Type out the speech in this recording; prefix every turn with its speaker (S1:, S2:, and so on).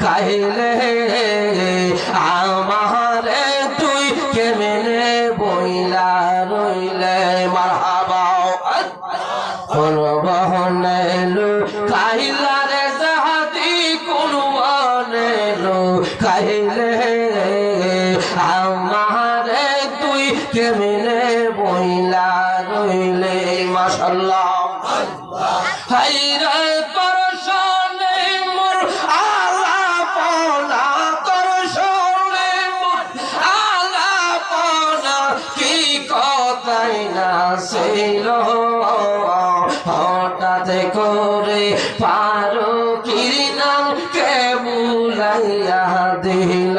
S1: খাইলে আমারে তুই কেমনে বইলা রইলে মারহাবা কোন বহনে খাইলা রে জাহাদি কোন বহনে খাইলে আমারে তুই কেমনে বইলা রইলে মাশাআল্লাহ হায়রে পরশনে মোর আলাপনা করশনে মোর আলাপনা কি কথাই না ছিল হঠাৎ করে পারো কি নাম কে বুলাইয়া দিল